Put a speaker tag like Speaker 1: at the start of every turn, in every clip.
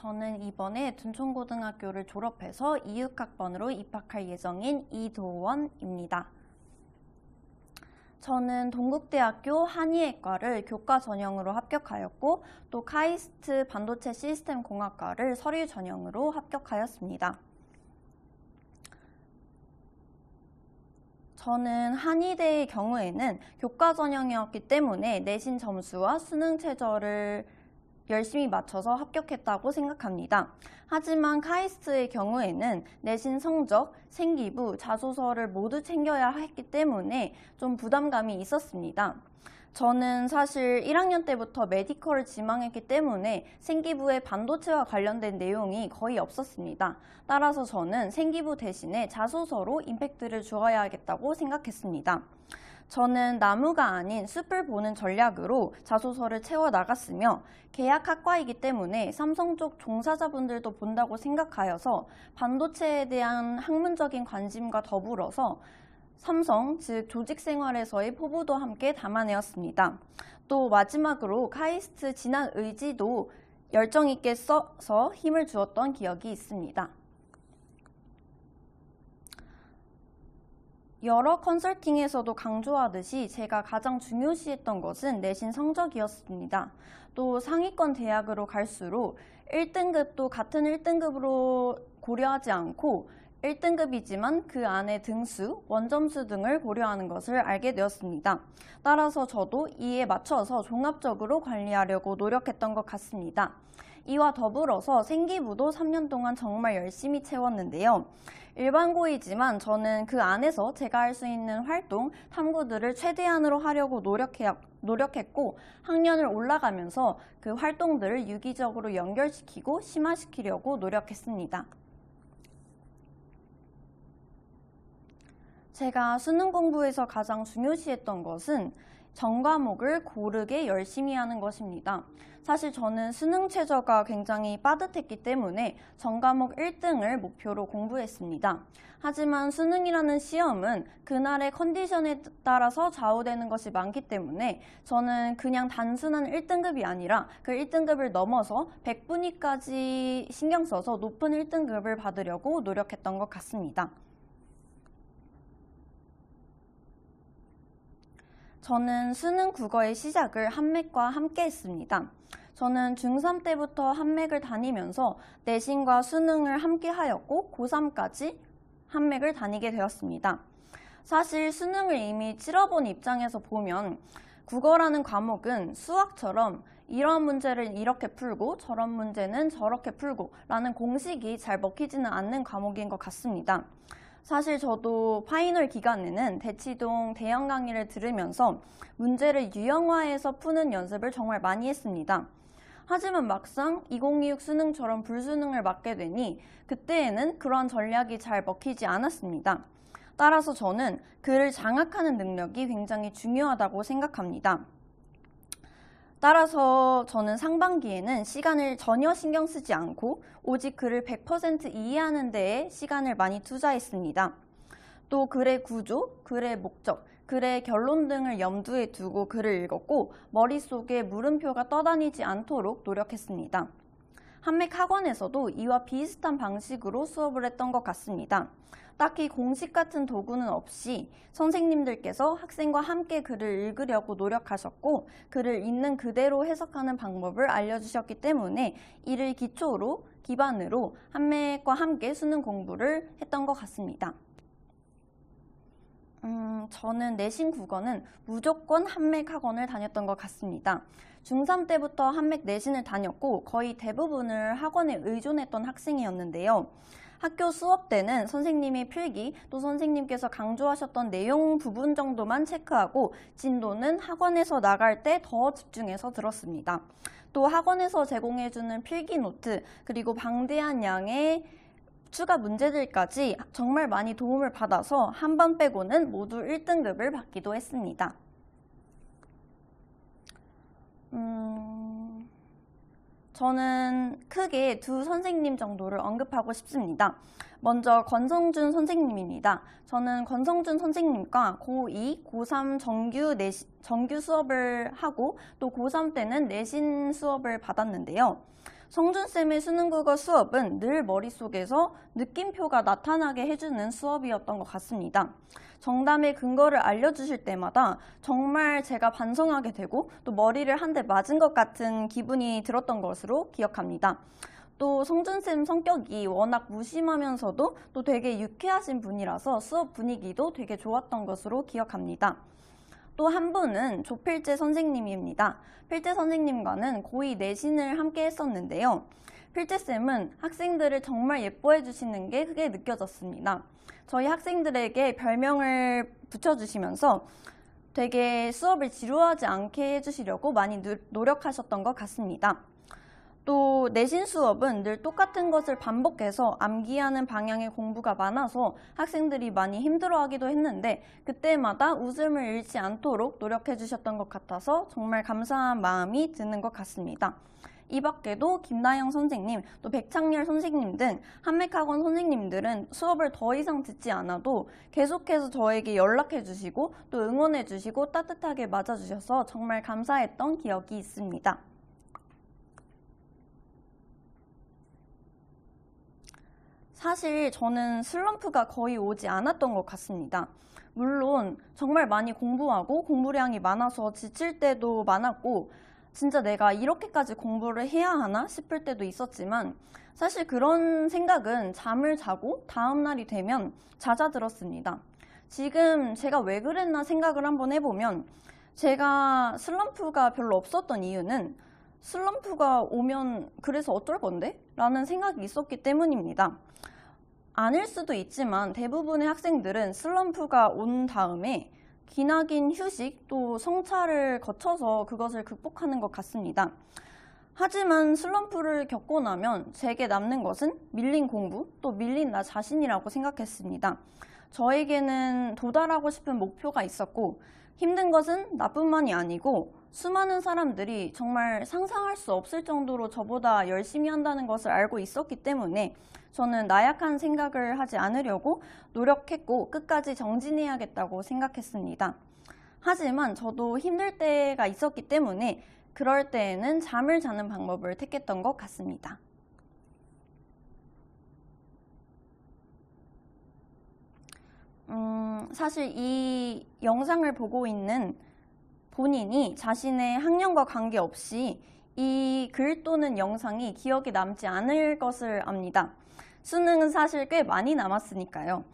Speaker 1: 저는 이번에 둔촌고등학교를 졸업해서 26학번으로 입학할 예정인 이도원입니다. 저는 동국대학교 한의학과를 교과 전형으로 합격하였고 또 카이스트 반도체 시스템 공학과를 서류 전형으로 합격하였습니다. 저는 한의대의 경우에는 교과 전형이었기 때문에 내신 점수와 수능 최저를 열심히 맞춰서 합격했다고 생각합니다. 하지만 카이스트의 경우에는 내신 성적, 생기부, 자소서를 모두 챙겨야 했기 때문에 좀 부담감이 있었습니다. 저는 사실 1학년 때부터 메디컬을 지망했기 때문에 생기부에 반도체와 관련된 내용이 거의 없었습니다. 따라서 저는 생기부 대신에 자소서로 임팩트를 주어야겠다고 생각했습니다. 저는 나무가 아닌 숲을 보는 전략으로 자소서를 채워 나갔으며 계약학과이기 때문에 삼성 쪽 종사자분들도 본다고 생각하여서 반도체에 대한 학문적인 관심과 더불어서 삼성, 즉 조직생활에서의 포부도 함께 담아내었습니다. 또 마지막으로 카이스트 진학 의지도 열정 있게 써서 힘을 주었던 기억이 있습니다. 여러 컨설팅에서도 강조하듯이 제가 가장 중요시했던 것은 내신 성적이었습니다. 또 상위권 대학으로 갈수록 1등급도 같은 1등급으로 고려하지 않고 1등급이지만 그 안에 등수, 원점수 등을 고려하는 것을 알게 되었습니다. 따라서 저도 이에 맞춰서 종합적으로 관리하려고 노력했던 것 같습니다. 이와 더불어서 생기부도 3년 동안 정말 열심히 채웠는데요. 일반고이지만 저는 그 안에서 제가 할 수 있는 활동, 탐구들을 최대한으로 하려고 노력했고 학년을 올라가면서 그 활동들을 유기적으로 연결시키고 심화시키려고 노력했습니다. 제가 수능 공부에서 가장 중요시했던 것은 전과목을 고르게 열심히 하는 것입니다. 사실 저는 수능 최저가 굉장히 빠듯했기 때문에 전과목 1등을 목표로 공부했습니다. 하지만 수능이라는 시험은 그날의 컨디션에 따라서 좌우되는 것이 많기 때문에 저는 그냥 단순한 1등급이 아니라 그 1등급을 넘어서 100분위까지 신경 써서 높은 1등급을 받으려고 노력했던 것 같습니다. 저는 수능 국어의 시작을 한맥과 함께 했습니다. 저는 중3 때부터 한맥을 다니면서 내신과 수능을 함께 하였고 고3까지 한맥을 다니게 되었습니다. 사실 수능을 이미 치러본 입장에서 보면 국어라는 과목은 수학처럼 이런 문제를 이렇게 풀고 저런 문제는 저렇게 풀고 라는 공식이 잘 먹히지는 않는 과목인 것 같습니다. 사실 저도 파이널 기간에는 대치동 대형 강의를 들으면서 문제를 유형화해서 푸는 연습을 정말 많이 했습니다. 하지만 막상 2026 수능처럼 불수능을 맞게 되니 그때에는 그러한 전략이 잘 먹히지 않았습니다. 따라서 저는 글을 장악하는 능력이 굉장히 중요하다고 생각합니다. 따라서 저는 상반기에는 시간을 전혀 신경 쓰지 않고 오직 글을 100% 이해하는 데에 시간을 많이 투자했습니다. 또 글의 구조, 글의 목적, 글의 결론 등을 염두에 두고 글을 읽었고 머릿속에 물음표가 떠다니지 않도록 노력했습니다. 한맥 학원에서도 이와 비슷한 방식으로 수업을 했던 것 같습니다. 딱히 공식 같은 도구는 없이 선생님들께서 학생과 함께 글을 읽으려고 노력하셨고 글을 있는 그대로 해석하는 방법을 알려주셨기 때문에 이를 기반으로 한맥과 함께 수능 공부를 했던 것 같습니다. 저는 내신 국어는 무조건 한맥 학원을 다녔던 것 같습니다. 중3 때부터 한맥 내신을 다녔고 거의 대부분을 학원에 의존했던 학생이었는데요. 학교 수업 때는 선생님의 필기, 또 선생님께서 강조하셨던 내용 부분 정도만 체크하고 진도는 학원에서 나갈 때 더 집중해서 들었습니다. 또 학원에서 제공해주는 필기 노트, 그리고 방대한 양의 추가 문제들까지 정말 많이 도움을 받아서 한 번 빼고는 모두 1등급을 받기도 했습니다. 저는 크게 두 선생님 정도를 언급하고 싶습니다. 먼저 권성준 선생님입니다. 저는 권성준 선생님과 고2, 고3 정규 수업을 하고 또 고3 때는 내신 수업을 받았는데요. 성준쌤의 수능국어 수업은 늘 머릿속에서 느낌표가 나타나게 해주는 수업이었던 것 같습니다. 정답의 근거를 알려주실 때마다 정말 제가 반성하게 되고 또 머리를 한 대 맞은 것 같은 기분이 들었던 것으로 기억합니다. 또 성준쌤 성격이 워낙 무심하면서도 또 되게 유쾌하신 분이라서 수업 분위기도 되게 좋았던 것으로 기억합니다. 또 한 분은 조필재 선생님입니다. 필재 선생님과는 고2 내신을 함께 했었는데요. 필재쌤은 학생들을 정말 예뻐해 주시는 게 크게 느껴졌습니다. 저희 학생들에게 별명을 붙여주시면서 되게 수업을 지루하지 않게 해주시려고 많이 노력하셨던 것 같습니다. 또 내신 수업은 늘 똑같은 것을 반복해서 암기하는 방향의 공부가 많아서 학생들이 많이 힘들어하기도 했는데 그때마다 웃음을 잃지 않도록 노력해 주셨던 것 같아서 정말 감사한 마음이 드는 것 같습니다. 이 밖에도 김나영 선생님, 또 백창렬 선생님 등 한맥학원 선생님들은 수업을 더 이상 듣지 않아도 계속해서 저에게 연락해 주시고 또 응원해 주시고 따뜻하게 맞아주셔서 정말 감사했던 기억이 있습니다. 사실 저는 슬럼프가 거의 오지 않았던 것 같습니다. 물론 정말 많이 공부하고 공부량이 많아서 지칠 때도 많았고 진짜 내가 이렇게까지 공부를 해야 하나 싶을 때도 있었지만 사실 그런 생각은 잠을 자고 다음 날이 되면 잦아들었습니다. 지금 제가 왜 그랬나 생각을 한번 해보면 제가 슬럼프가 별로 없었던 이유는 슬럼프가 오면 그래서 어쩔 건데? 라는 생각이 있었기 때문입니다. 아닐 수도 있지만 대부분의 학생들은 슬럼프가 온 다음에 기나긴 휴식 또 성찰을 거쳐서 그것을 극복하는 것 같습니다. 하지만 슬럼프를 겪고 나면 제게 남는 것은 밀린 공부 또 밀린 나 자신이라고 생각했습니다. 저에게는 도달하고 싶은 목표가 있었고 힘든 것은 나뿐만이 아니고 수많은 사람들이 정말 상상할 수 없을 정도로 저보다 열심히 한다는 것을 알고 있었기 때문에 저는 나약한 생각을 하지 않으려고 노력했고 끝까지 정진해야겠다고 생각했습니다. 하지만 저도 힘들 때가 있었기 때문에 그럴 때에는 잠을 자는 방법을 택했던 것 같습니다. 사실 이 영상을 보고 있는 본인이 자신의 학년과 관계없이 이 글 또는 영상이 기억에 남지 않을 것을 압니다. 수능은 사실 꽤 많이 남았으니까요.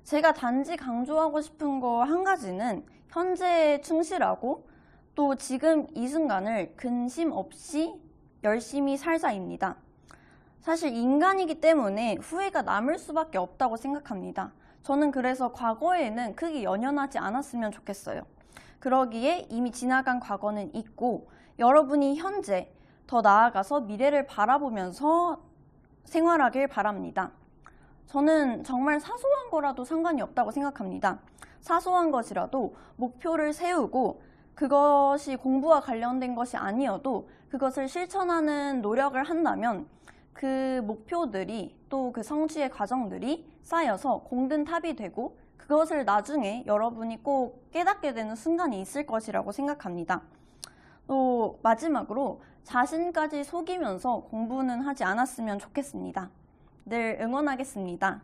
Speaker 1: 제가 단지 강조하고 싶은 거 한 가지는 현재에 충실하고 또 지금 이 순간을 근심 없이 열심히 살자입니다. 사실 인간이기 때문에 후회가 남을 수밖에 없다고 생각합니다. 저는 그래서 과거에는 크게 연연하지 않았으면 좋겠어요. 그러기에 이미 지나간 과거는 잊고 여러분이 현재 더 나아가서 미래를 바라보면서 생활하길 바랍니다. 저는 정말 사소한 거라도 상관이 없다고 생각합니다. 사소한 것이라도 목표를 세우고 그것이 공부와 관련된 것이 아니어도 그것을 실천하는 노력을 한다면 그 목표들이 또 그 성취의 과정들이 쌓여서 공든 탑이 되고 그것을 나중에 여러분이 꼭 깨닫게 되는 순간이 있을 것이라고 생각합니다. 또 마지막으로 자신까지 속이면서 공부는 하지 않았으면 좋겠습니다. 늘 응원하겠습니다.